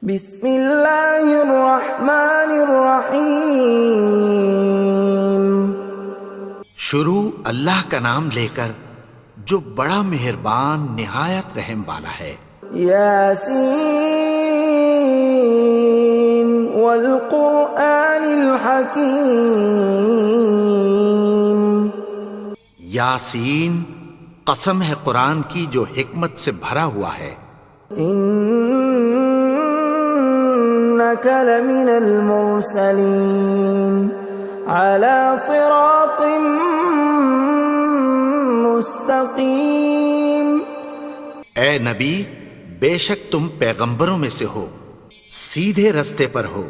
بسم اللہ الرحمن الرحیم۔ شروع اللہ کا نام لے کر جو بڑا مہربان نہایت رحم والا ہے۔ یاسین والقرآن الحکیم۔ یاسین، قسم ہے قرآن کی جو حکمت سے بھرا ہوا ہے۔ انک لمن المرسلین علی صراط مستقیم۔ اے نبی، بے شک تم پیغمبروں میں سے ہو، سیدھے رستے پر ہو۔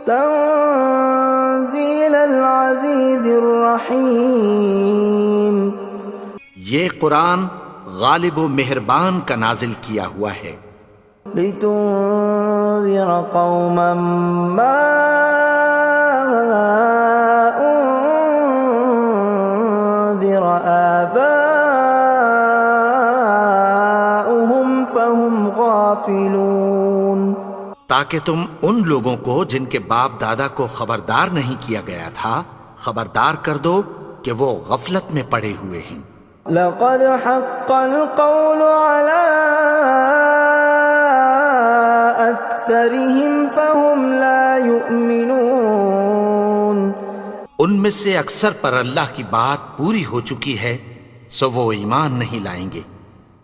تنزیل العزیز الرحیم۔ یہ قرآن غالب و مہربان کا نازل کیا ہوا ہے۔ لتنذر قوما ما انذر آباؤهم فهم غافلون۔ تاکہ تم ان لوگوں کو جن کے باپ دادا کو خبردار نہیں کیا گیا تھا خبردار کر دو کہ وہ غفلت میں پڑے ہوئے ہیں۔ لقد حق القول على أكثرهم فهم لا يؤمنون۔ ان میں سے اکثر پر اللہ کی بات پوری ہو چکی ہے سو وہ ایمان نہیں لائیں گے۔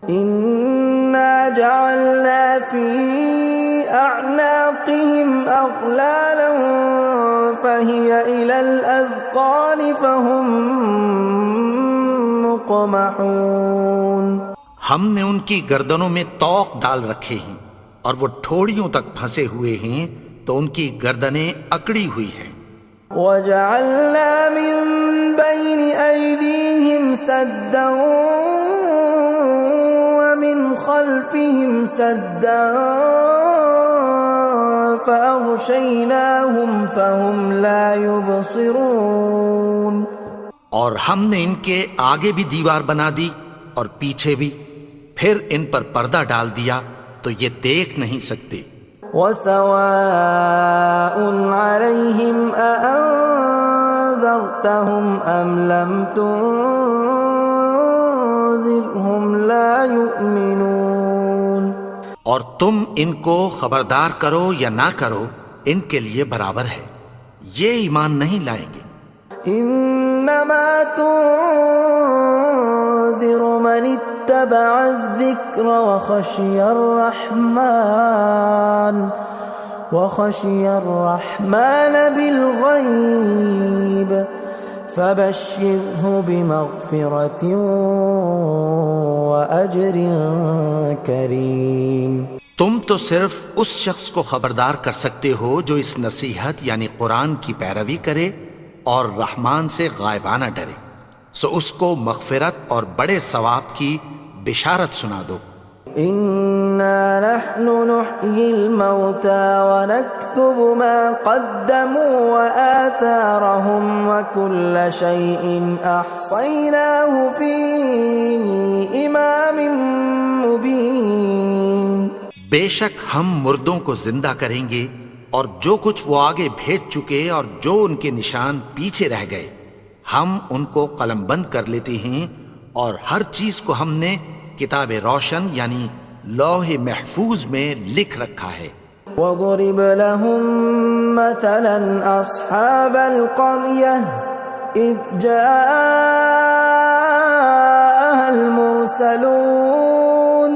إنا جعلنا في أعناقهم أغلالا فهي إلى الأذقان فهم مقمحون۔ ہم نے ان کی گردنوں میں طوق ڈال رکھے ہیں اور وہ ٹھوڑیوں تک پھنسے ہوئے ہیں تو ان کی گردنیں اکڑی ہوئی ہیں۔ وجعلنا من بين أيديهم سدا ومن خلفهم سدا فأغشيناهم فهم لا يبصرون۔ اور ہم نے ان کے آگے بھی دیوار بنا دی اور پیچھے بھی، پھر ان پر پردہ ڈال دیا تو یہ دیکھ نہیں سکتے۔ وَسَوَاءٌ عَلَيْهِمْ أَأَنذَرْتَهُمْ أَمْ لَمْ تُنذِرْهُمْ لَا يُؤْمِنُونَ۔ اور تم ان کو خبردار کرو یا نہ کرو ان کے لیے برابر ہے، یہ ایمان نہیں لائیں گے۔ انما تنذر من اتبع الذکر وخشی الرحمن بالغیب فبشرہ بمغفرۃ واجر کریم۔ تم تو صرف اس شخص کو خبردار کر سکتے ہو جو اس نصیحت یعنی قرآن کی پیروی کرے اور رحمان سے غائبانہ ڈرے، سو اس کو مغفرت اور بڑے ثواب کی بشارت سنا دو۔ انا نحن نحيي الموتى ونكتب ما قدموا وآثارهم وكل شيء احصيناه في امام مبين۔ بے شک ہم مردوں کو زندہ کریں گے اور جو کچھ وہ آگے بھیج چکے اور جو ان کے نشان پیچھے رہ گئے ہم ان کو قلم بند کر لیتے ہیں، اور ہر چیز کو ہم نے کتاب روشن یعنی لوح محفوظ میں لکھ رکھا ہے۔ وَضُرِبْ لَهُمْ مَثَلًا أَصْحَابَ الْقَرْيَةِ إِذْ جَاءَهَا الْمُرْسَلُونَ۔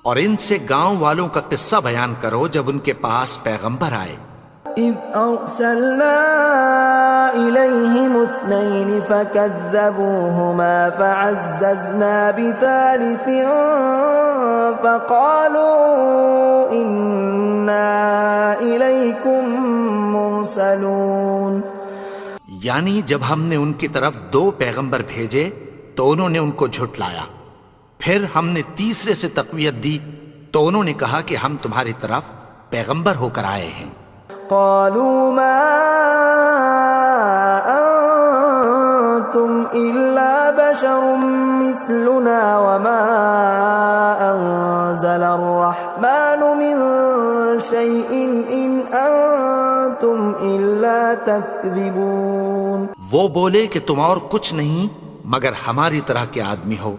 اور ان سے گاؤں والوں کا قصہ بیان کرو جب ان کے پاس پیغمبر آئے۔ إِذْ أَرْسَلْنَا إِلَيْهِمُ اثْنَيْنِ فَكَذَّبُوهُمَا فَعَزَّزْنَا بِثَالِثٍ فَقَالُوا إِنَّا إِلَيْكُمْ مُرْسَلُونَ۔ یعنی جب ہم نے ان کی طرف 2 پیغمبر بھیجے تو انہوں نے ان کو جھٹلایا، پھر ہم نے تیسرے سے تقویت دی تو انہوں نے کہا کہ ہم تمہاری طرف پیغمبر ہو کر آئے ہیں۔ قالوا ما انتم الا بشر مثلنا وما انزل الرحمن من شيء إن أنتم إلا تكذبون. وہ بولے کہ تم اور کچھ نہیں مگر ہماری طرح کے آدمی ہو،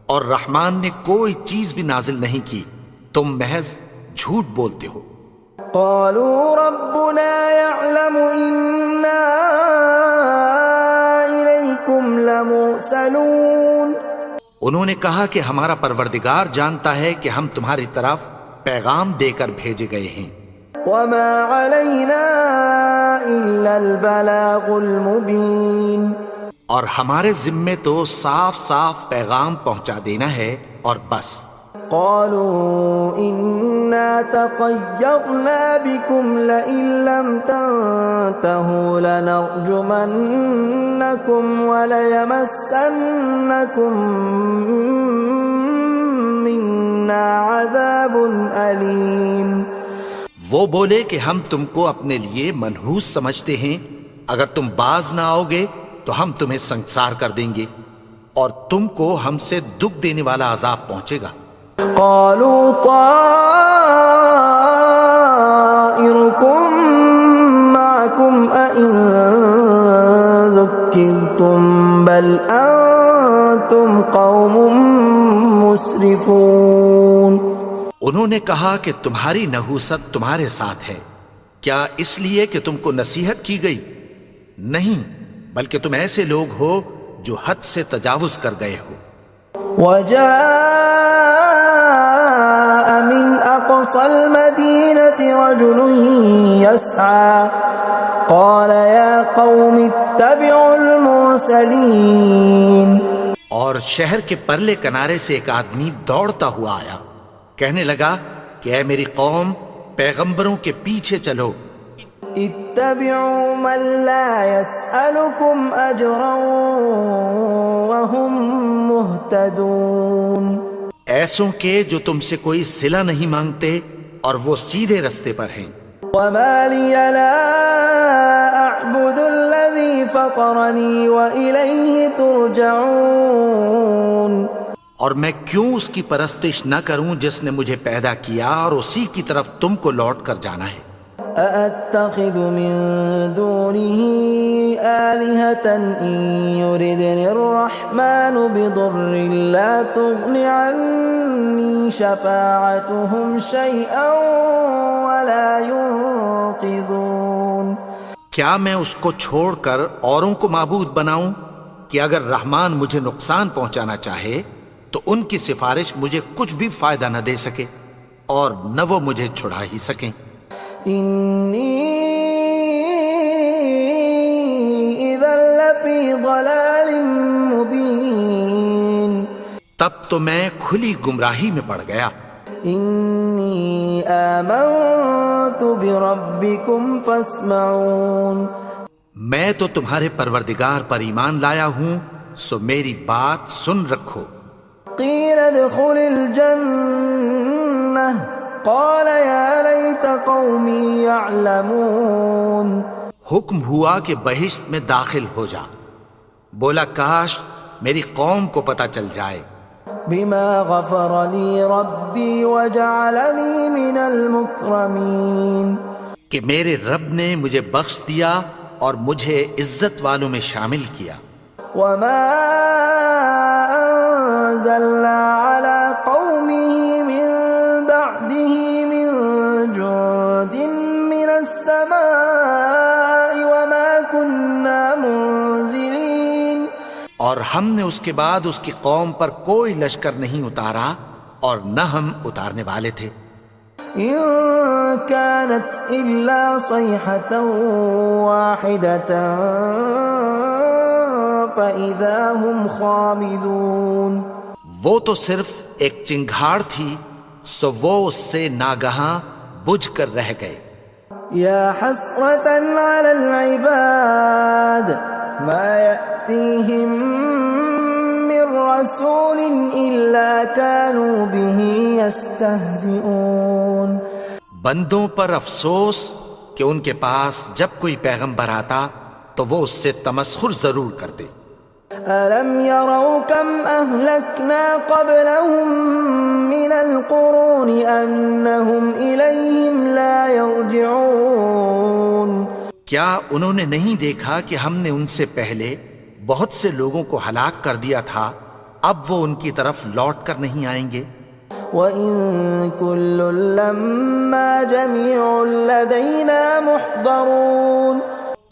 اور رحمان نے کوئی چیز بھی نازل نہیں کی، تم محض جھوٹ بولتے ہو۔ قالوا ربنا يعلم إنا إليكم لمرسلون. انہوں نے کہا کہ ہمارا پروردگار جانتا ہے کہ ہم تمہاری طرف پیغام دے کر بھیجے گئے ہیں۔ وما علينا إلا البلاغ المبين. اور ہمارے ذمے تو صاف صاف پیغام پہنچا دینا ہے اور بس۔ قالوا إنا تطيرنا بكم لئن لم تنتهوا لنرجمنكم وليمسنكم منا عذاب أليم. وہ بولے کہ ہم تم کو اپنے لیے منحوس سمجھتے ہیں، اگر تم باز نہ آؤ گے تو ہم تمہیں سنگسار کر دیں گے اور تم کو ہم سے دکھ دینے والا عذاب پہنچے گا۔ قالوا طائركم معكم أئن ذكرتم بل أنتم قوم مسرفون. انہوں نے کہا کہ تمہاری نحوست تمہارے ساتھ ہے، کیا اس لیے کہ تم کو نصیحت کی گئی؟ نہیں، بلکہ تم ایسے لوگ ہو جو حد سے تجاوز کر گئے ہو۔ وجاء من أقصى المدينة رجل يسعى قال يا قوم اتبعوا المرسلين. اور شہر کے پرلے کنارے سے ایک آدمی دوڑتا ہوا آیا، کہنے لگا کہ اے میری قوم، پیغمبروں کے پیچھے چلو۔ اتبعوا من لا يسألكم أجرا وهم مهتدون. ایسوں کے جو تم سے کوئی صلہ نہیں مانگتے اور وہ سیدھے رستے پر ہیں۔ وما لي لا أعبد الذي فطرني وإليه ترجعون. اور میں کیوں اس کی پرستش نہ کروں جس نے مجھے پیدا کیا اور اسی کی طرف تم کو لوٹ کر جانا ہے۔ أأتخذ من دونه آلهة إن يردني الرحمن بضر لا تغن عني شفاعتهم شيئا ولا ينقذون. کیا میں اس کو چھوڑ کر اوروں کو معبود بناؤں کہ اگر رحمان مجھے نقصان پہنچانا چاہے تو ان کی سفارش مجھے کچھ بھی فائدہ نہ دے سکے اور نہ وہ مجھے چھڑا ہی سکیں۔ إني إذا لفي ضلال مبين. تب تو میں کھلی گمراہی میں پڑ گیا۔ إني آمنت بربكم فاسمعون. میں تو تمہارے پروردگار پر ایمان لایا ہوں، سو میری بات سن رکھو۔ قيل ادخل الجنة قال يا ليت قومي يعلمون. حکم ہوا کہ بہشت میں داخل ہو جا، بولا کاش میری قوم کو پتہ چل جائے۔ بما غفر لي ربي وجعلني من المكرمين. کہ میرے رب نے مجھے بخش دیا اور مجھے عزت والوں میں شامل کیا۔ وما أنزلنا على قومه من بعده من جند من السماء وما كنا منزلين. اور ہم نے اس کے بعد اس کی قوم پر کوئی لشکر نہیں اتارا اور نہ ہم اتارنے والے تھے۔ إن كانت إلا صيحة واحدة فإذا هم خامدون. وہ تو صرف ایک چنگھاڑ تھی، سو وہ اس سے ناگہاں بجھ کر رہ گئے۔ يا حسرة على العباد ما يأتيهم من رسول إلا كانوا به يستهزئون. بندوں پر افسوس کہ ان کے پاس جب کوئی پیغمبر آتا تو وہ اس سے تمسخر ضرور کرتے۔ أَلَمْ يَرَوْا كَمْ أَهْلَكْنَا قَبْلَهُمْ مِنَ الْقُرُونِ أَنَّهُمْ إِلَيْهِمْ لَا يَرْجِعُونَ کیا انہوں نے نہیں دیکھا کہ ہم نے ان سے پہلے بہت سے لوگوں کو ہلاک کر دیا تھا، اب وہ ان کی طرف لوٹ کر نہیں آئیں گے؟ وَإِن كُلٌّ لَّمَّا جَمِيعٌ لَّدَيْنَا مُحْضَرُونَ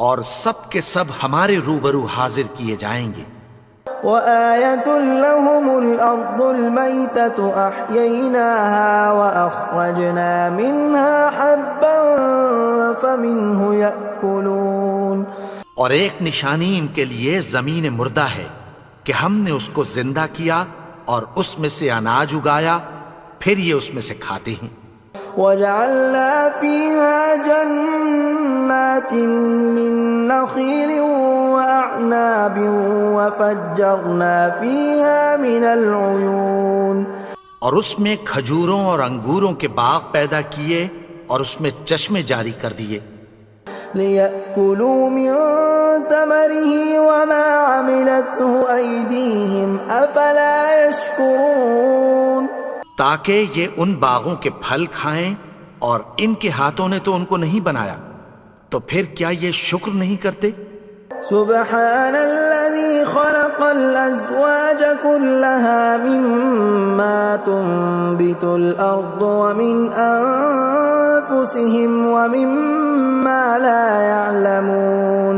اور سب کے سب ہمارے روبرو حاضر کیے جائیں گے۔ وَآيَةٌ لَّهُمُ الْأَرْضُ الْمَيْتَةُ أَحْيَيْنَاهَا وَأَخْرَجْنَا مِنْهَا حَبًّا فَمِنْهُ يَأْكُلُونَ اور ایک نشانی ان کے لیے زمین مردہ ہے کہ ہم نے اس کو زندہ کیا اور اس میں سے اناج اگایا، پھر یہ اس میں سے کھاتے ہیں۔ وَجَعَلْنَا فِيهَا جَنَّاتٍ مِّن نَّخِيلٍ وَأَعْنَابٍ وَفَجَّرْنَا فِيهَا مِنَ الْعُيُونِ اور اس میں کھجوروں اور انگوروں کے باغ پیدا کیے اور اس میں چشمے جاری کر دیے، لِيَأْكُلُوا مِن ثَمَرِهِ وَمَا عَمِلَتْهُ أَيْدِيهِمْ أَفَلَا يَشْكُرُونَ تاکہ یہ ان باغوں کے پھل کھائیں، اور ان کے ہاتھوں نے تو ان کو نہیں بنایا، تو پھر کیا یہ شکر نہیں کرتے؟ سبحان الذي خلق الأزواج كلها مما تنبت الأرض ومن أنفسهم ومما لا يعلمون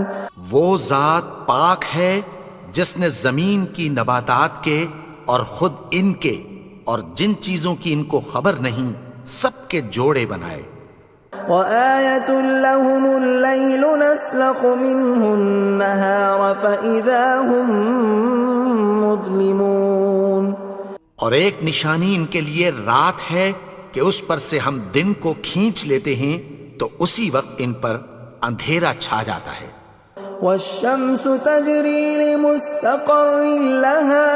وہ ذات پاک ہے جس نے زمین کی نباتات کے اور خود ان کے اور جن چیزوں کی ان کو خبر نہیں سب کے جوڑے بنائے۔ وَآيَةٌ لَّهُمُ اللَّيْلُ نَسْلَخُ مِنْهُ النَّهَارَ فَإِذَا هُمْ مُظْلِمُونَ اور ایک نشانی ان کے لیے رات ہے کہ اس پر سے ہم دن کو کھینچ لیتے ہیں تو اسی وقت ان پر اندھیرا چھا جاتا ہے۔ وَالشَّمْسُ تَجْرِي لِمُسْتَقَرٍّ لَّهَا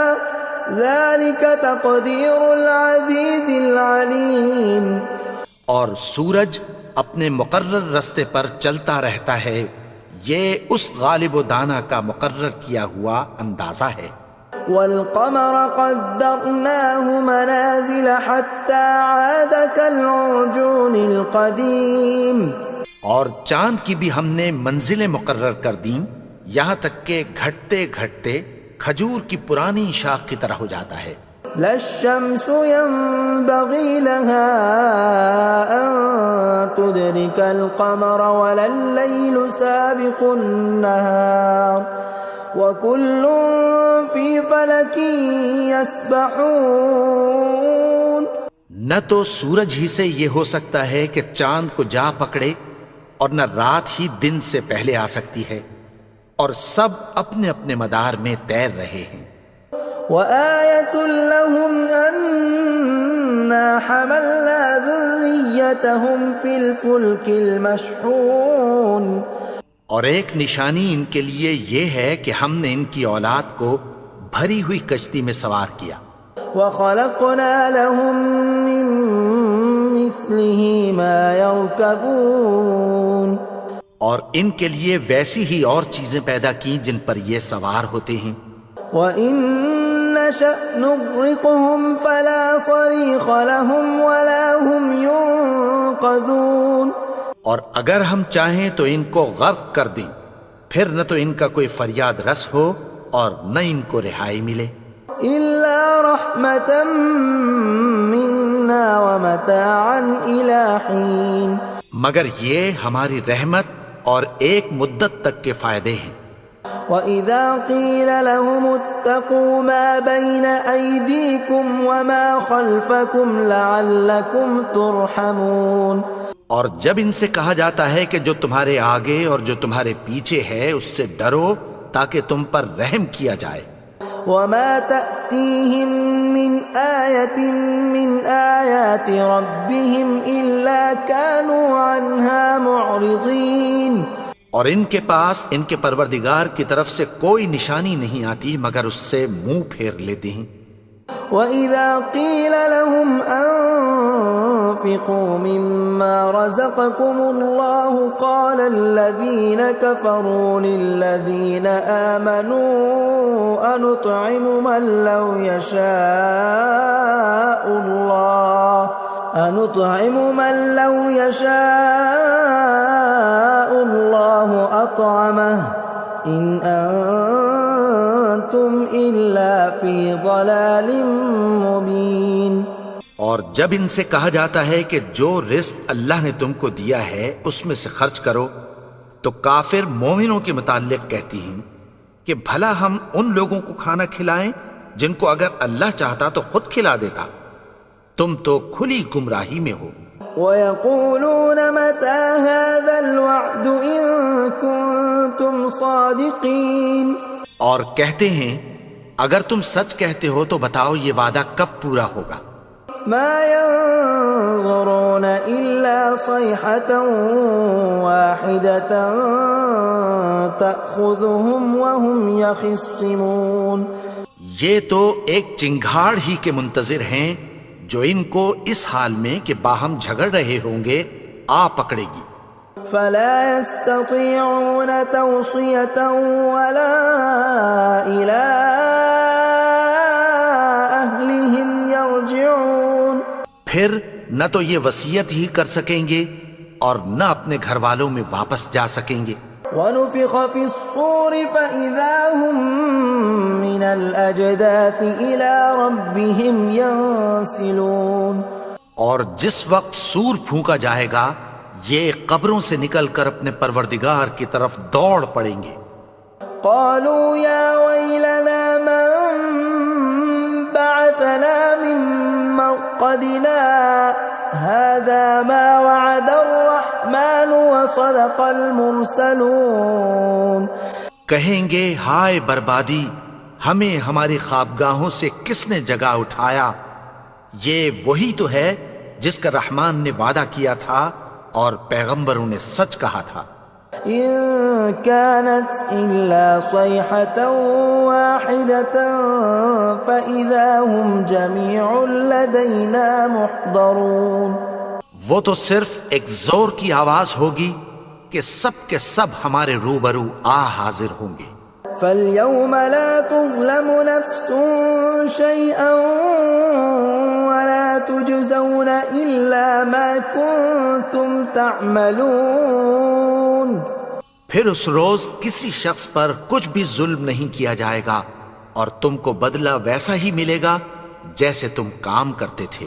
ذَلِكَ تَقْدِيرُ الْعَزِيزِ الْعَلِيمِ اور سورج اپنے مقرر رستے پر چلتا رہتا ہے، یہ اس غالب و دانا کا مقرر کیا ہوا اندازہ ہے۔ وَالْقَمَرَ قَدَّرْنَاهُ مَنَازِلَ حَتَّى عَادَ كَالْعُرْجُونِ الْقَدِيمِ اور چاند کی بھی ہم نے منزلیں مقرر کر دیں، یہاں تک کہ گھٹتے گھٹتے کھجور کی پرانی شاخ کی طرح ہو جاتا ہے۔ لا الشمس ينبغي لها أن تدرك القمر ولا الليل سابق النهار وكل في فلك يسبحون نہ تو سورج ہی سے یہ ہو سکتا ہے کہ چاند کو جا پکڑے، اور نہ رات ہی دن سے پہلے آ سکتی ہے، اور سب اپنے اپنے مدار میں تیر رہے ہیں۔ وَآيَةٌ لَّهُمْ أَنَّا حَمَلْنَا ذُرِّيَّتَهُمْ فِي الْفُلْكِ الْمَشْحُونِ اور ایک نشانی ان کے لیے یہ ہے کہ ہم نے ان کی اولاد کو بھری ہوئی کشتی میں سوار کیا۔ وَخَلَقْنَا لَهُم مِّن مِّثْلِهِ مَا يَرْكَبُونَ اور ان کے لیے ویسی ہی اور چیزیں پیدا کی جن پر یہ سوار ہوتے ہیں۔ وَإِن نَّشَأْ نُغْرِقْهُمْ فَلَا صَرِيخَ لَهُمْ وَلَا هُمْ يُنقَذُونَ اور اگر ہم چاہیں تو ان کو غرق کر دیں، پھر نہ تو ان کا کوئی فریاد رس ہو اور نہ ان کو رہائی ملے۔ إِلَّا رَحْمَةً مِّنَّا وَمَتَاعًا إِلَىٰ حِينٍ مگر یہ ہماری رحمت اور ایک مدت تک کے فائدے ہیں۔ وَإِذَا قِيلَ لَهُمُ اتَّقُوا مَا بَيْنَ أَيْدِيكُمْ وَمَا خَلْفَكُمْ لَعَلَّكُمْ تُرْحَمُونَ اور جب ان سے کہا جاتا ہے کہ جو تمہارے آگے اور جو تمہارے پیچھے ہے اس سے ڈرو تاکہ تم پر رحم کیا جائے۔ وَمَا تَأْتِيهِم مِّنْ آيَةٍ مِّنْ آيَاتِ رَبِّهِمْ إِلَّا كَانُوا عَنْهَا مُعْرِضِينَ اور ان کے پاس ان کے پروردگار کی طرف سے کوئی نشانی نہیں آتی مگر اس سے منہ پھیر لیتے ہیں۔ وَإِذَا قِيلَ لَهُمْ وأنفقوا مما رزقكم الله قال الذين كفروا للذين آمنوا أنطعم من لو يشاء الله أطعمه إن أنتم إلا في ضلال مبين۔ اور جب ان سے کہا جاتا ہے کہ جو رزق اللہ نے تم کو دیا ہے اس میں سے خرچ کرو، تو کافر مومنوں کے متعلق کہتی ہیں کہ بھلا ہم ان لوگوں کو کھانا کھلائیں جن کو اگر اللہ چاہتا تو خود کھلا دیتا، تم تو کھلی گمراہی میں ہو۔ وَيَقُولُونَ مَتَى هَذَا الْوَعْدُ إِن كُنتُمْ صَادِقِينَ، اور کہتے ہیں اگر تم سچ کہتے ہو تو بتاؤ یہ وعدہ کب پورا ہوگا۔ مَا يَنظُرُونَ إِلَّا صَيْحَةً وَاحِدَةً تَأْخُذُهُمْ وَهُمْ يَخِصِّمُونَ، یہ تو ایک چنگھاڑ ہی کے منتظر ہیں جو ان کو اس حال میں کہ باہم جھگڑ رہے ہوں گے آ پکڑے گی۔ فلا يستطيعون توصية ولا إلى أهلهم يرجعون، پھر نہ تو یہ وصیت ہی کر سکیں گے اور نہ اپنے گھر والوں میں واپس جا سکیں گے۔ ونفخ في الصور فإذا هم من الأجداث إلى ربهم ينسلون، اور جس وقت سور پھونکا جائے گا یہ قبروں سے نکل کر اپنے پروردگار کی طرف دوڑ پڑیں گے۔ قالوا يا ويلنا من بعثنا من مرقدنا هذا ما وعد الرحمن وصدق المرسلون، کہیں گے ہائے بربادی، ہمیں ہماری خوابگاہوں سے کس نے جگا اٹھایا، یہ وہی تو ہے جس کا رحمان نے وعدہ کیا تھا اور پیغمبروں نے سچ کہا تھا۔ إن كانت إلا صيحة واحدة فإذا هم جميع لدينا محضرون، وہ تو صرف ایک زور کی آواز ہوگی کہ سب کے سب ہمارے روبرو آ حاضر ہوں گے۔ فاليوم لا تظلم نفس شيئا ولا تجزون إلا ما كنتم تعملون، پھر اس روز کسی شخص پر کچھ بھی ظلم نہیں کیا جائے گا اور تم کو بدلہ ویسا ہی ملے گا جیسے تم کام کرتے تھے۔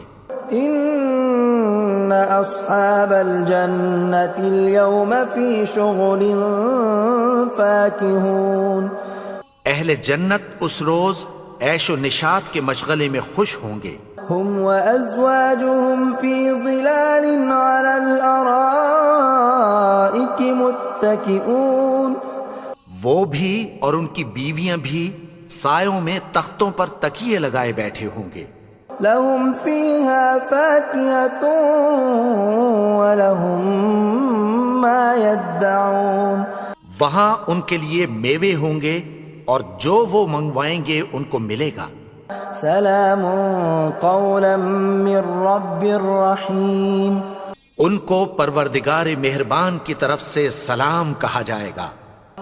ان اصحاب الجنة اليوم في شغل فاكهون، اہل جنت اس روز عیش و نشاط کے مشغلے میں خوش ہوں گے۔ هم وازواجهم في ظلال على الارائك متكئون، وہ بھی اور ان کی بیویاں بھی سایوں میں تختوں پر تکیے لگائے بیٹھے ہوں گے۔ لهم فيها فاكهة ولهم ما يدعون، وہاں ان کے لیے میوے ہوں گے اور جو وہ منگوائیں گے ان کو ملے گا۔ سلام قولا من رب رحیم، ان کو پروردگار مہربان کی طرف سے سلام کہا جائے گا۔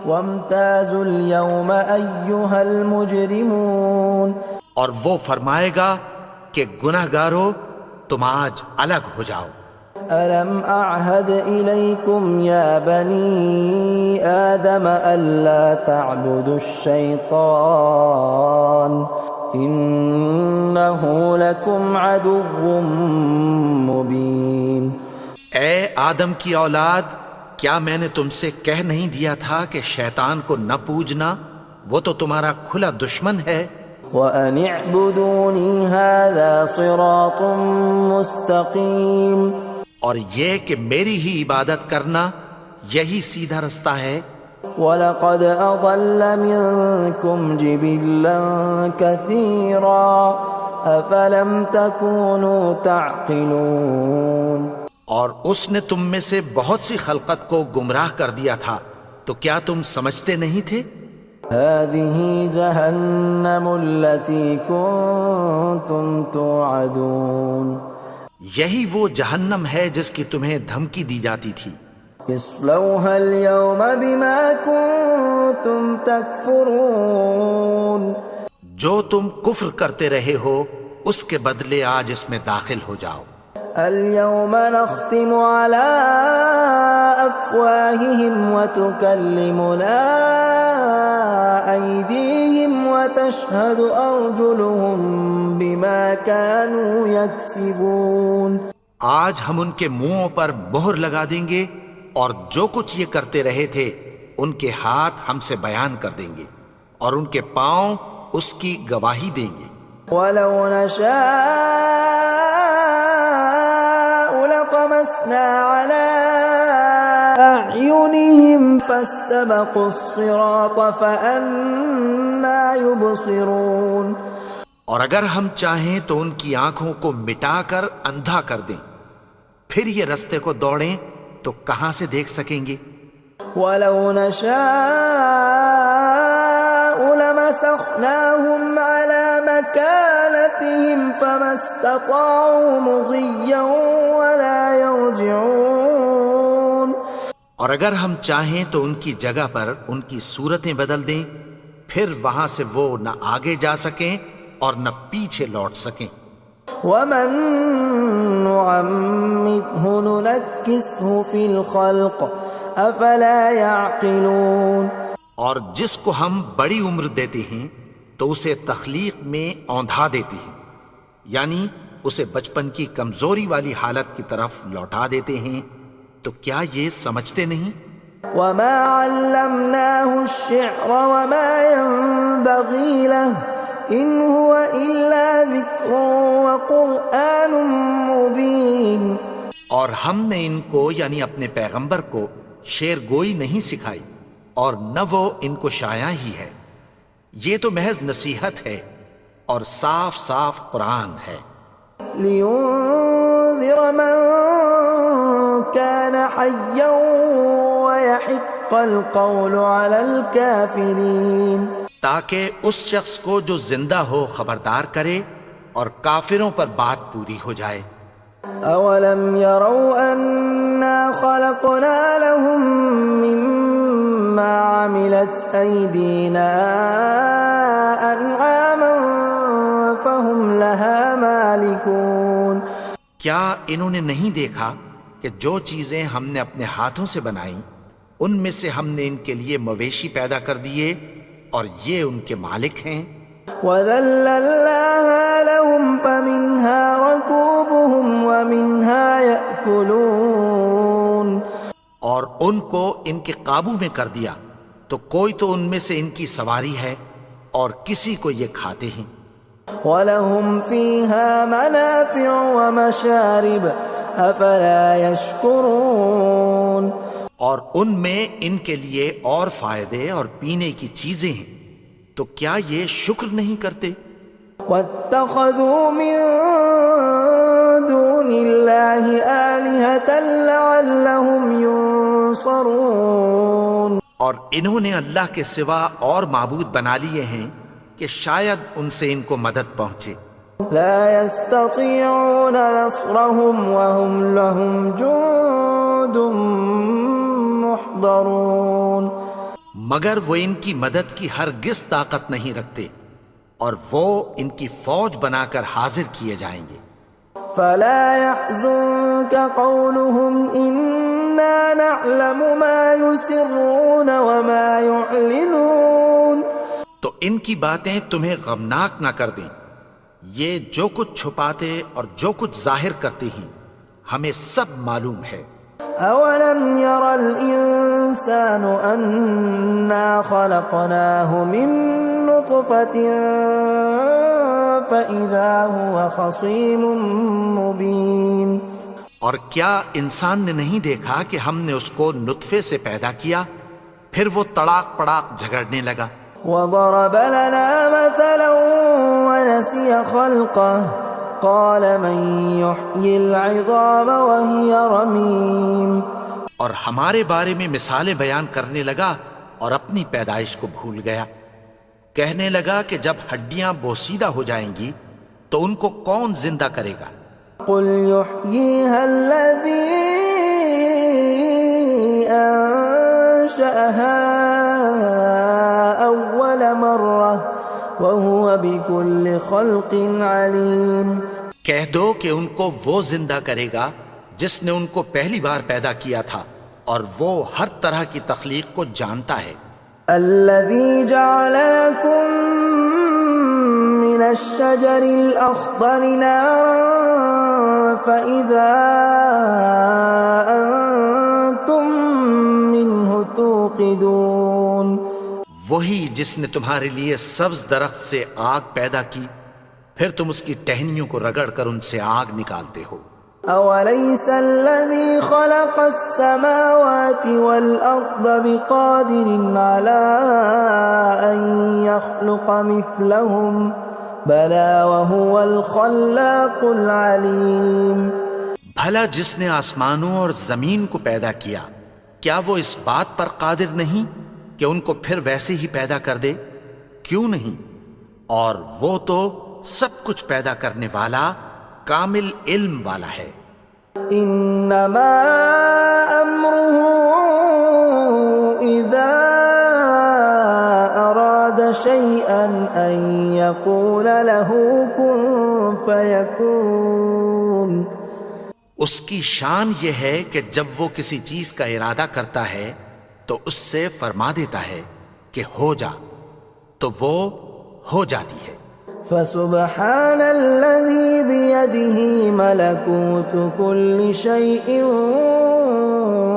وامتازوا اليوم أيها المجرمون، اور وہ فرمائے گا کہ گناہگارو تم آج الگ ہو جاؤ۔ ألم أعهد إليكم يا بني آدم ألا تعبدوا الشيطان إنه لكم عدو مبين، اے آدم کی اولاد، کیا میں نے تم سے کہہ نہیں دیا تھا کہ شیطان کو نہ پوجنا، وہ تو تمہارا کھلا دشمن ہے۔ وَأَنِ اعْبُدُونِي هَذَا صِرَاطٌ مُسْتَقِيمٌ، اور یہ کہ میری ہی عبادت کرنا یہی سیدھا رستہ ہے۔ وَلَقَدْ أَضَلَّ مِنكُمْ جِبِلًّا كَثِيرًا أَفَلَمْ تَكُونُوا تَعْقِلُونَ، اور اس نے تم میں سے بہت سی خلقت کو گمراہ کر دیا تھا، تو کیا تم سمجھتے نہیں تھے؟ هَذِهِ جَهَنَّمُ الَّتِي كُنتُمْ تُوعَدُونَ، یہی وہ جہنم ہے جس کی تمہیں دھمکی دی جاتی تھی. اصلوها اليوم بما كنتم تكفرون. جو تم کفر کرتے رہے ہو اس کے بدلے آج اس میں داخل ہو جاؤ. اليوم نختم على أفواههم وتكلمنا أيديهم وتشهد أرجلهم بما كانوا يكسبون. آج ہم ان کے منہوں پر مہر لگا دیں گے اور جو کچھ یہ کرتے رہے تھے ان کے ہاتھ ہم سے بیان کر دیں گے اور ان کے پاؤں اس کی گواہی دیں گے. ولو نشاء لطمسنا على أعينهم فاستبقوا الصراط فأنى يبصرون. اور اگر ہم چاہیں تو ان کی آنکھوں کو مٹا کر اندھا کر دیں، پھر یہ رستے کو دوڑیں تو کہاں سے دیکھ سکیں گے. ولو نشاء لمسخناهم على مكانتهم فما استطاعوا مضيا ولا يرجعون. اور اگر ہم چاہیں تو ان کی جگہ پر ان کی صورتیں بدل دیں، پھر وہاں سے وہ نہ آگے جا سکیں اور نہ پیچھے لوٹ سکیں. ومن نعمره ننكسه في الخلق افلا يعقلون. اور جس کو ہم بڑی عمر دیتے ہیں تو اسے تخلیق میں اوندھا دیتے ہیں، یعنی اسے بچپن کی کمزوری والی حالت کی طرف لوٹا دیتے ہیں. تو کیا یہ سمجھتے نہیں؟ وما علمناه الشعر وما ينبغي له ان هو الا ذکر وقرآن مبین. اور ہم نے ان کو یعنی اپنے پیغمبر کو شعر گوئی نہیں سکھائی اور نہ وہ ان کو شاعر ہی ہے، یہ تو محض نصیحت ہے اور صاف صاف قرآن ہے. لينذر من كان حيا ويحق القول على الكافرين. تاکہ اس شخص کو جو زندہ ہو خبردار کرے اور کافروں پر بات پوری ہو جائے. اولم يروا انا خلقنا لهم مما عملت ايدينا انعاما فهم لها مالكون. کیا انہوں نے نہیں دیکھا کہ جو چیزیں ہم نے اپنے ہاتھوں سے بنائیں ان میں سے ہم نے ان کے لیے مویشی پیدا کر دیے اور یہ ان کے مالک ہیں. وَذَلَّلْنَاهَا لَهُمْ فَمِنْهَا رَكُوبُهُمْ وَمِنْهَا يَأْكُلُونَ. اور ان کو ان کے قابو میں کر دیا تو کوئی تو ان میں سے ان کی سواری ہے اور کسی کو یہ کھاتے ہیں. وَلَهُمْ فِيهَا مَنَافِعُ وَمَشَارِبُ أَفَلَا يَشْكُرُونَ. اور ان میں ان کے لیے اور فائدے اور پینے کی چیزیں ہیں، تو کیا یہ شکر نہیں کرتے؟ وَاتَّخَذُوا مِن دُونِ اللَّهِ آلِهَةً لَعَلَّهُمْ يُنصَرُونَ. اور انہوں نے اللہ کے سوا اور معبود بنا لیے ہیں کہ شاید ان سے ان کو مدد پہنچے. لا يستطيعون نصرهم وهم لهم جند محضرون. مگر وہ ان کی مدد کی ہرگز طاقت نہیں رکھتے اور وہ ان کی فوج بنا کر حاضر کیے جائیں گے. فلا يحزنك قولهم إنا نعلم ما يسرون وما يعلنون. تو ان کی باتیں تمہیں غمناک نہ کر دیں، یہ جو کچھ چھپاتے اور جو کچھ ظاہر کرتے ہیں ہمیں سب معلوم ہے. أولم ير الإنسان أنا خلقناه من نطفة فإذا هو خصيم مبين. اور کیا انسان نے نہیں دیکھا کہ ہم نے اس کو نطفے سے پیدا کیا پھر وہ تڑاک پڑاک جھگڑنے لگا. وضرب لنا مثلا ونسي خلقه قال من يحيي العظام وهي رميم. اور ہمارے بارے میں مثالیں بیان کرنے لگا اور اپنی پیدائش کو بھول گیا. کہنے لگا کہ جب ہڈیاں بوسیدہ ہو جائیں گی تو ان کو کون زندہ کرے گا. قل يحييها الذي أنشأها أول مرة وهو بكل خلق عليم. کہہ دو کہ ان کو وہ زندہ کرے گا جس نے ان کو پہلی بار پیدا کیا تھا، اور وہ ہر طرح کی تخلیق کو جانتا ہے. الذي جعل لكم من الشجر الأخضر نارا فإذا أنتم منه توقدون. وہی جس نے تمہارے لیے سبز درخت سے آگ پیدا کی، پھر تم اس کی ٹہنیوں کو رگڑ کر ان سے آگ نکالتے ہو. أوليس الذي خلق السماوات والأرض بقادر على أن يخلق مثلهم بلى وهو الخلاق العليم. بھلا جس نے آسمانوں اور زمین کو پیدا کیا، کیا وہ اس بات پر قادر نہیں کہ ان کو پھر ویسے ہی پیدا کر دے؟ کیوں نہیں؟ اور وہ تو سب کچھ پیدا کرنے والا، کامل علم والا ہے. انما امره اذا اراد شيئا ان يقول له كن فيكون. اس کی شان یہ ہے کہ جب وہ کسی چیز کا ارادہ کرتا ہے تو اس سے فرما دیتا ہے کہ ہو جا، تو وہ ہو جاتی ہے. فسبحان الذي بيده ملكوت كل شيء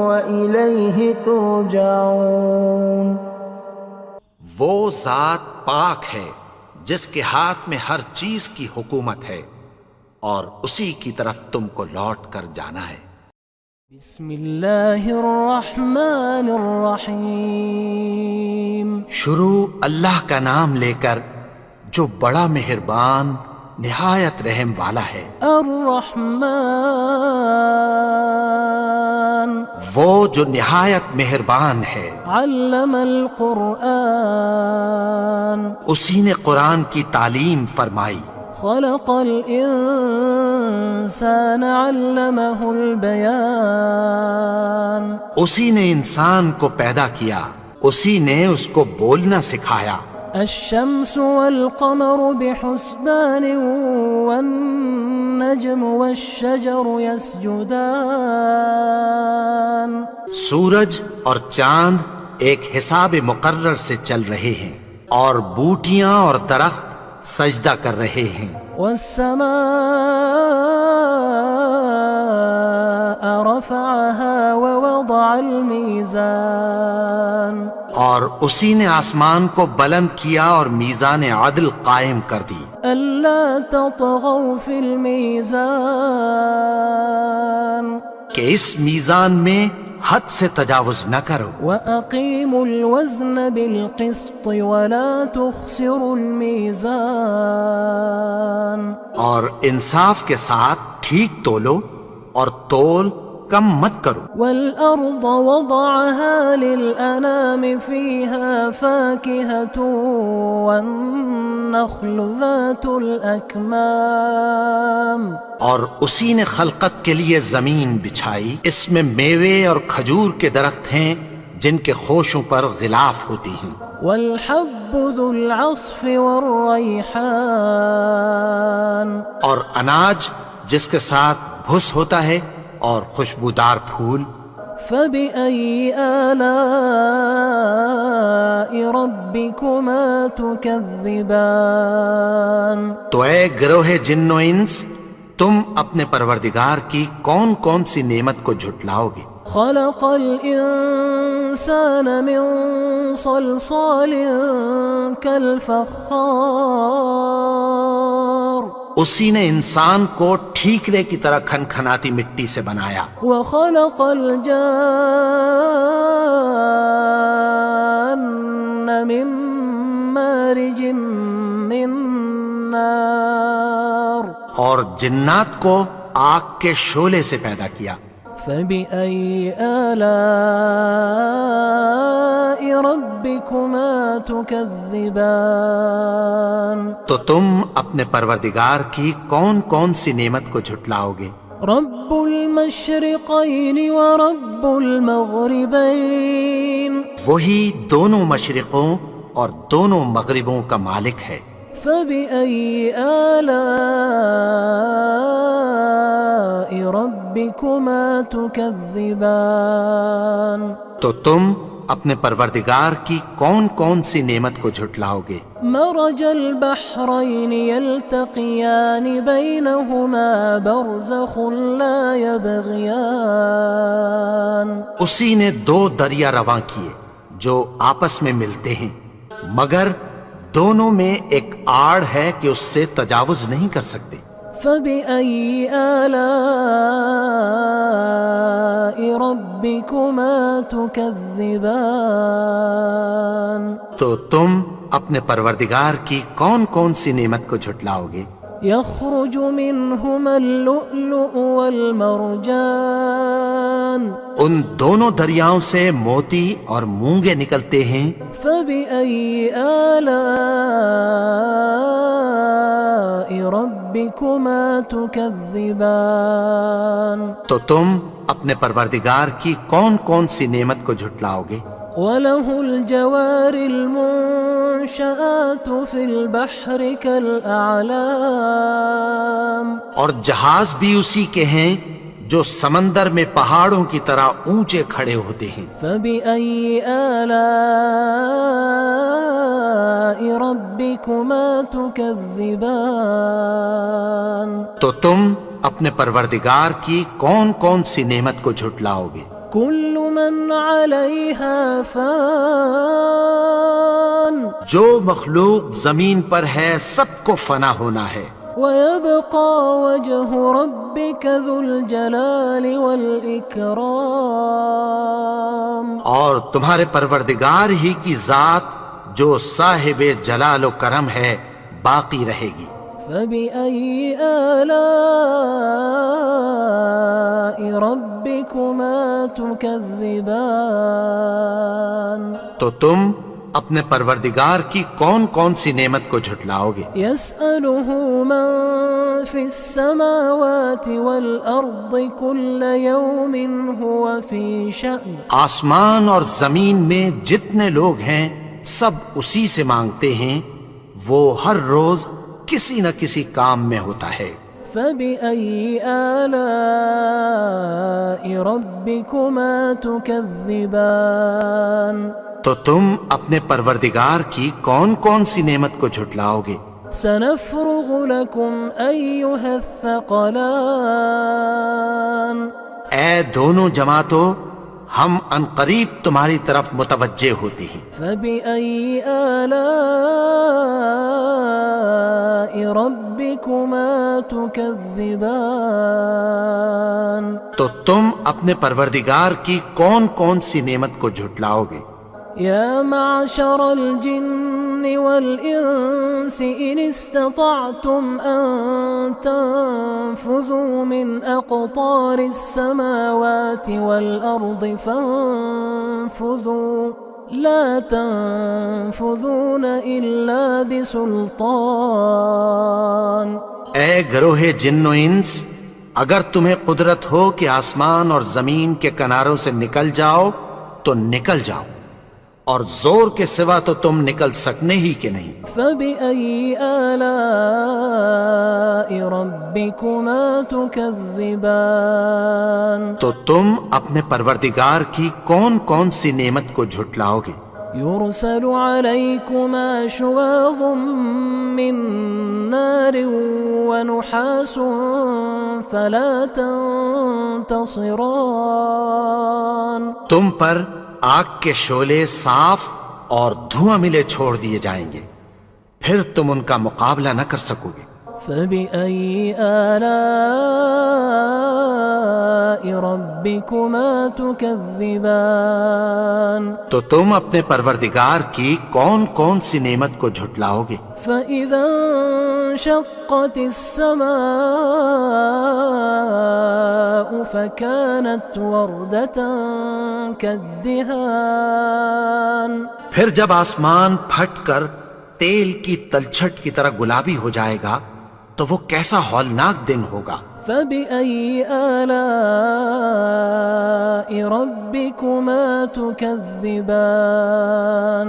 وإليه ترجعون. وہ ذات پاک ہے جس کے ہاتھ میں ہر چیز کی حکومت ہے، اور اسی کی طرف تم کو لوٹ کر جانا ہے. بسم اللہ الرحمن الرحیم. شروع اللہ کا نام لے کر جو بڑا مہربان نہایت رحم والا ہے. الرحمن وہ جو نہایت مہربان ہے. علم القرآن اسی نے قرآن کی تعلیم فرمائی. خلق الانسان علمہ البیان اسی نے انسان کو پیدا کیا، اسی نے اس کو بولنا سکھایا. الشمس والقمر بحسبان والنجم والشجر يسجدان. سورج اور چاند ایک حساب مقرر سے چل رہے ہیں، اور بوٹیاں اور درخت سجدہ کر رہے ہیں. والسماء رفعها ووضع الميزان اور اسی نے آسمان کو بلند کیا اور میزان عدل قائم کر دی. ألا تطغوا في الميزان کہ اس میزان میں حد سے تجاوز نہ کرو. وأقيموا الوزن بالقسط ولا تخسروا الميزان اور انصاف کے ساتھ ٹھیک تولو اور تول کم مت کرو. والأرض وضعها للأنام فيها فاكهة والنخل ذات الأكمام اور اسی نے خلقت کے لیے زمین بچھائی، اس میں میوے اور کھجور کے درخت ہیں جن کے خوشوں پر غلاف ہوتی ہیں. والحب ذو العصف والریحان اور اناج جس کے ساتھ بھس ہوتا ہے اور خوشبودار پھول. فبأي آلاء ربكما تكذبان. تو اے گروہ جن و انس، تم اپنے پروردگار کی کون کون سی نعمت کو جھٹلاؤ گے؟ خلق الإنسان من صلصال كالفخار. اسی نے انسان کو ٹھیکرے کی طرح کھنکھناتی مٹی سے بنایا. وخلق الجان من مارج من نار. اور جنات کو آگ کے شعلے سے پیدا کیا. فبأي آلاء ربكما تكذبان تو تم اپنے پروردگار کی کون کون سی نعمت کو جھٹلاؤ گے؟ رب المشرقين ورب المغربين وہی دونوں مشرقوں اور دونوں مغربوں کا مالک ہے، فبأي آلاء ربكما تكذبان تو تم اپنے پروردگار کی کون کون سی نعمت کو جھٹلاؤ گے؟ مرج البحرين يلتقيان بينهما برزخ لا يبغيان اسی نے دو دریا رواں کیے جو آپس میں ملتے ہیں، مگر دونوں میں ایک آڑ ہے کہ اس سے تجاوز نہیں کر سکتے۔ فبأي آلاء ربكما تكذبان تو تم اپنے پروردگار کی کون کون سی نعمت کو جھٹلاؤ گے؟ يخرج منهما اللؤلؤ والمرجان ان دونوں دریاؤں سے موتی اور مونگے نکلتے ہیں، فبأي آلاء ربكما تكذبان تو تم اپنے پروردگار کی کون کون سی نعمت کو جھٹلاؤ گے؟ وله الجوار المنشآت في البحر كالأعلام اور جہاز بھی اسی کے ہیں جو سمندر میں پہاڑوں کی طرح اونچے کھڑے ہوتے ہیں۔ فبأي آلاء ربكما تكذبان تو تم اپنے پروردگار کی کون کون سی نعمت کو جھٹلاؤ گے؟ كل من عليها فان جو مخلوق زمین پر ہے سب کو فنا ہونا ہے، ويبقى وجه ربك ذو الجلال والإكرام اور تمہارے پروردگار ہی کی ذات جو صاحب جلال و کرم ہے باقی رہے گی۔ فبأي آلاء ربكما تكذبان تو تم اپنے پروردگار کی کون کون سی نعمت کو جھٹلاؤ گے؟ يسأله من في السماوات والأرض كل يوم هو في شأن آسمان اور زمین میں جتنے لوگ ہیں سب اسی سے مانگتے ہیں، وہ ہر روز کسی نہ کسی کام میں ہوتا ہے۔ فبأي آلاء ربكما تكذبان تو تم اپنے پروردگار کی کون کون سی نعمت کو جھٹلاؤ گے؟ سنفرغ لكم أيها الثقلان اے دونوں جماعتوں، ہم عنقریب تمہاری طرف متوجہ ہوتے ہیں۔ فبأي آلاء ربكما تكذبان تو تم اپنے پروردگار کی کون کون سی نعمت کو جھٹلاؤ گے؟ يا معشر الجن والإنس إن استطعتم أن تنفذوا من أقطار السماوات والأرض فانفذوا لا تنفذون إلا بسلطان اے گروہ جن و انس، اگر تمہیں قدرت ہو کہ آسمان اور زمین کے کناروں سے نکل جاؤ تو نکل جاؤ، اور زور کے سوا تو تم نکل سکنے ہی کے نہیں۔ فبأي آلاء ربكما تكذبان تو تم اپنے پروردگار کی کون کون سی نعمت کو جھٹلاؤ گے؟ يرسل عليكما شواظ من نار ونحاس فلا تنتصران تم پر آگ کے شعلے صاف اور دھواں ملے چھوڑ دیے جائیں گے، پھر تم ان کا مقابلہ نہ کر سکو گے۔ فبأي آلاء ربكما تكذبان تو تم اپنے پروردگار کی کون کون سی نعمت کو جھٹلاؤ گے؟ فإذا انشقت السماء فكانت وردة كالدهان پھر جب آسمان پھٹ کر تیل کی تلچھٹ کی طرح گلابی ہو جائے گا تو وہ کیسا ہولناک دن ہوگا۔ فبأي آلاء ربكما تكذبان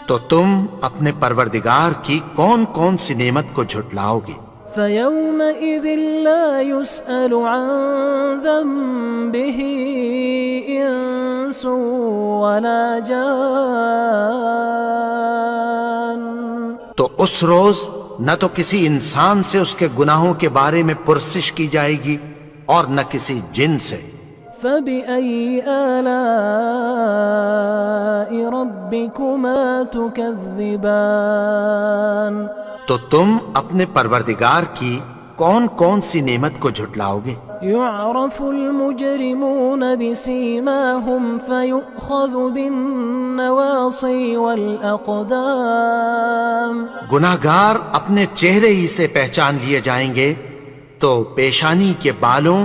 تو تم اپنے پروردگار کی کون کون سی نعمت کو جھٹلاؤ گے؟ فيومئذ لا يسأل عن ذنبه إنس ولا جان تو اس روز نہ تو کسی انسان سے اس کے گناہوں کے بارے میں پرسش کی جائے گی اور نہ کسی جن سے۔ فبأي آلاء ربكما تكذبان تو تم اپنے پروردگار کی کون کون سی نعمت کو جھٹلاؤ گے؟ يعرف المجرمون بسيماهم فيؤخذ بالنواصي والأقدام گناہگار اپنے چہرے ہی سے پہچان لیے جائیں گے تو پیشانی کے بالوں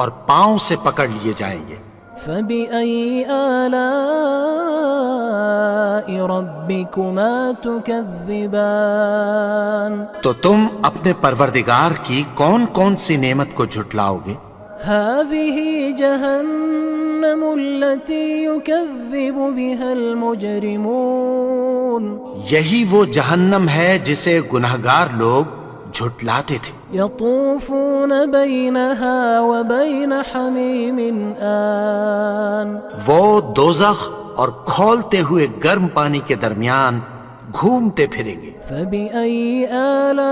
اور پاؤں سے پکڑ لیے جائیں گے۔ فبأي آلاء ربكما تكذبان تو تم اپنے پروردگار کی کون کون سی نعمت کو جھٹلاؤ گے؟ هذه جهنم التي يكذب بها المجرمون یہی وہ جہنم ہے جسے گناہگار لوگ جھٹلاتے تھے۔ يطوفون بينها وبين حميم آن وہ دوزخ اور کھولتے ہوئے گرم پانی کے درمیان گھومتے پھریں گے۔ فبأي آلاء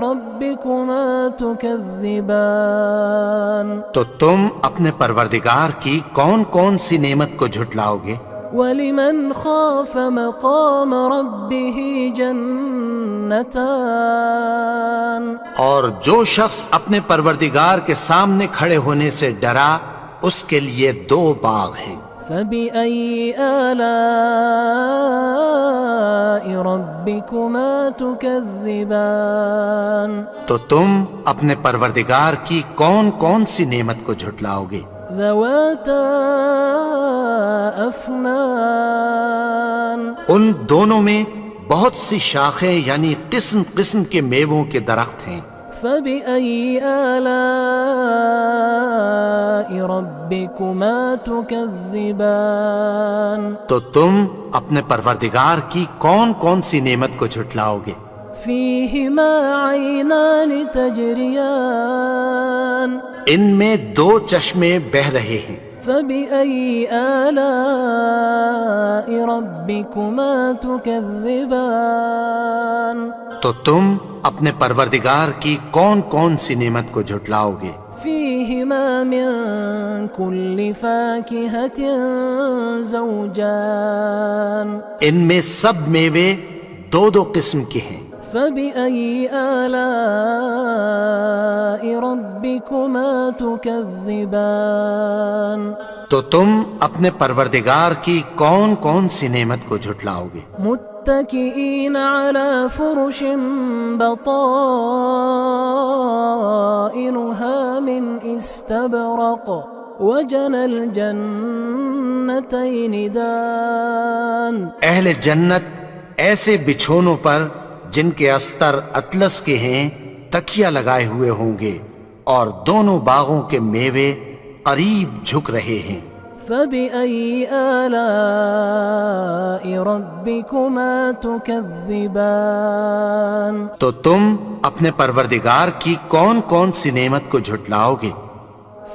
ربكما تكذبان تو تم اپنے پروردگار کی کون کون سی نعمت کو جھٹلاؤ گے؟ ولمن خاف مقام ربه جنتان اور جو شخص اپنے پروردگار کے سامنے کھڑے ہونے سے ڈرا اس کے لیے 2 باغ ہیں۔ فبأي آلاء ربكما تكذبان تو تم اپنے پروردگار کی کون کون سی نعمت کو جھٹلاؤ گے؟ ذواتا افنان ان دونوں میں بہت سی شاخیں یعنی قسم قسم کے میووں کے درخت ہیں۔ فبأي آلاء ربكما تكذبان تو تم اپنے پروردگار کی کون کون سی نعمت کو جھٹلاؤ گے؟ فيهما عينان تجريان ان میں 2 چشمے بہہ رہے ہیں۔ فبأي آلاء ربكما تكذبان تو تم اپنے پروردگار کی کون کون سی نعمت کو جھٹلاؤ گے؟ فيهما من كل فاكهة زوجان ان میں سب میوے 2 قسم کے ہیں۔ فبأي آلاء ربكما تكذبان تو تم اپنے پروردگار کی کون کون سی نعمت کو جھٹلاؤ گے؟ متكئين على فرش بطائنها من استبرق وجنى الجنتين دان اہل جنت ایسے بچھونوں پر جن کے استر اطلس کے ہیں تکیہ لگائے ہوئے ہوں گے اور دونوں باغوں کے میوے قریب جھک رہے ہیں۔ فبأي آلاء ربكما تكذبان تو تم اپنے پروردگار کی کون کون سی نعمت کو جھٹلاؤ گے؟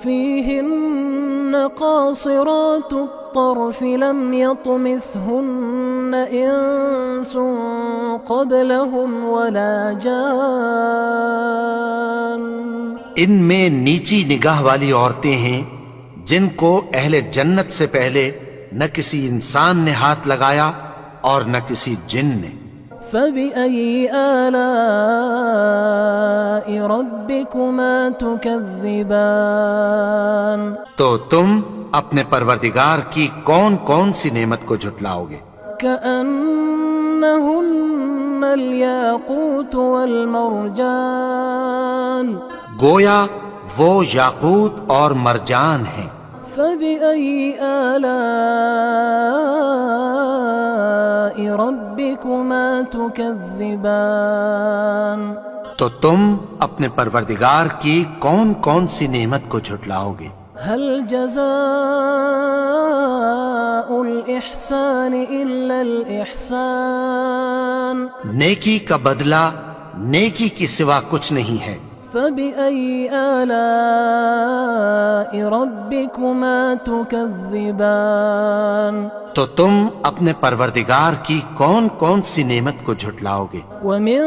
فيهن قاصرات الطرف لم يطمثهن إنس قبلهم ولا جان ان میں نیچی نگاہ والی عورتیں ہیں جن کو اہل جنت سے پہلے نہ کسی انسان نے ہاتھ لگایا اور نہ کسی جن نے۔ فبأي آلاء ربكما تكذبان تو تم اپنے پروردگار کی کون کون سی نعمت کو جھٹلاؤ گے؟ كأنهن الياقوت والمرجان گویا وہ یاقوت اور مرجان ہیں۔ فبأي آلاء ربكما تكذبان تو تم اپنے پروردگار کی کون کون سی نعمت کو جھٹلاؤ گے؟ هل جزاء الإحسان إلا الإحسان نیکی کا بدلہ نیکی کی سوا کچھ نہیں ہے۔ فبأي آلاء ربكما تكذبان تو تم اپنے پروردگار کی کون کون سی نعمت کو جھٹلاؤ گے؟ ومن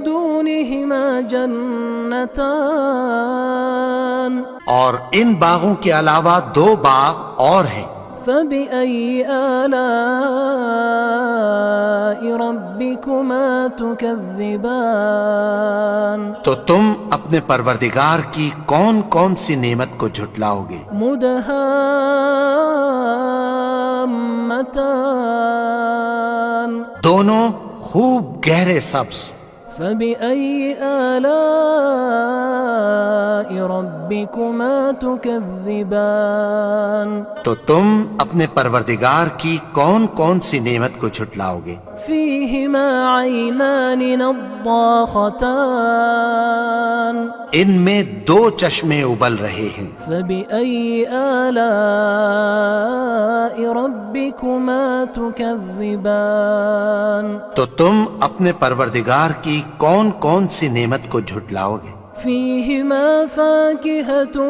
دونهما جنتان اور ان باغوں کے علاوہ دو باغ اور ہیں۔ فبأي آلاء ربكما تكذبان تو تم اپنے پروردگار کی کون کون سی نعمت کو جھٹلاؤ گے؟ مدهامتان دونوں خوب گہرے سبز۔ فبأي آلاء ربكما تكذبان تو تم اپنے پروردگار کی کون کون سی نعمت کو جھٹلاؤ گے؟ فيهما عينان نضاختان ان میں دو چشمے ابل رہے ہیں۔ فبأي آلاء ربكما تكذبان تو تم اپنے پروردگار کی کون کون سی نعمت کو جھٹلاؤ گے؟ فيهما فاكهة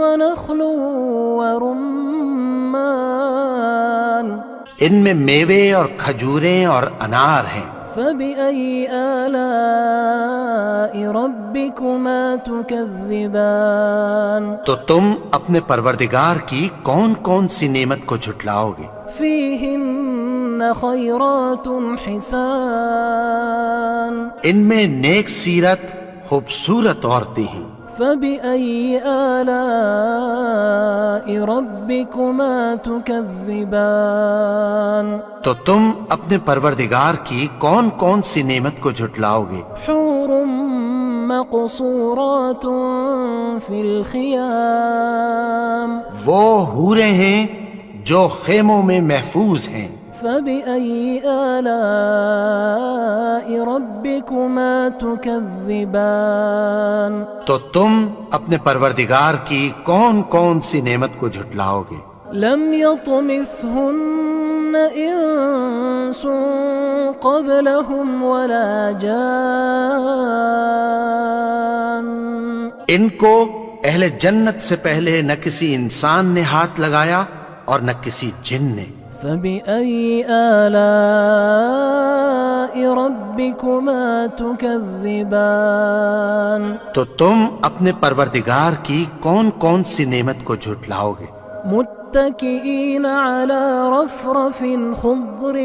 ونخل ورمان ان میں میوے اور کھجوریں اور انار ہیں۔ فبأي آلاء ربكما تكذبان تو تم اپنے پروردگار کی کون کون سی نعمت کو جھٹلاؤ گے؟ فيهن خيرات حسان ان میں نیک سیرت خوبصورت عورتیں ہیں۔ فبأي آلاء ربكما تكذبان تو تم اپنے پروردگار کی کون کون سی نعمت کو جھٹلاؤ گے؟ حور مقصورات في الخيام وہ حوریں ہیں جو خیموں میں محفوظ ہیں۔ فبأي آلاء ربكما تكذبان تو تم اپنے پروردگار کی کون کون سی نعمت کو جھٹلاؤ گے؟ لم يطمثهن إنس قبلهم ولا جان ان کو اہل جنت سے پہلے نہ کسی انسان نے ہاتھ لگایا اور نہ کسی جن نے۔ فبأي آلاء ربكما تكذبان تو تم اپنے پروردگار کی کون کون سی نعمت کو جھٹلاؤ گے؟ متكئين على رفرف خضر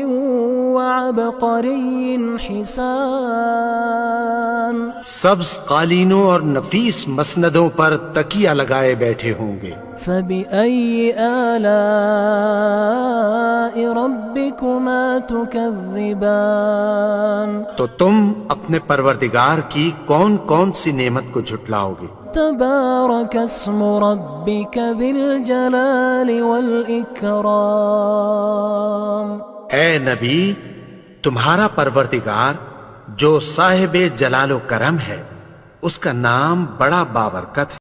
وعبقري حسان سبز قالینوں اور نفیس مسندوں پر تکیہ لگائے بیٹھے ہوں گے۔ فبأي آلاء ربكما تكذبان تو تم اپنے پروردگار کی کون کون سی نعمت کو جھٹلاؤ گے؟ تبارك اسم ربك ذي الجلال والإكرام اے نبی، تمہارا پروردگار جو صاحب جلال و کرم ہے، اس کا نام بڑا بابرکت ہے۔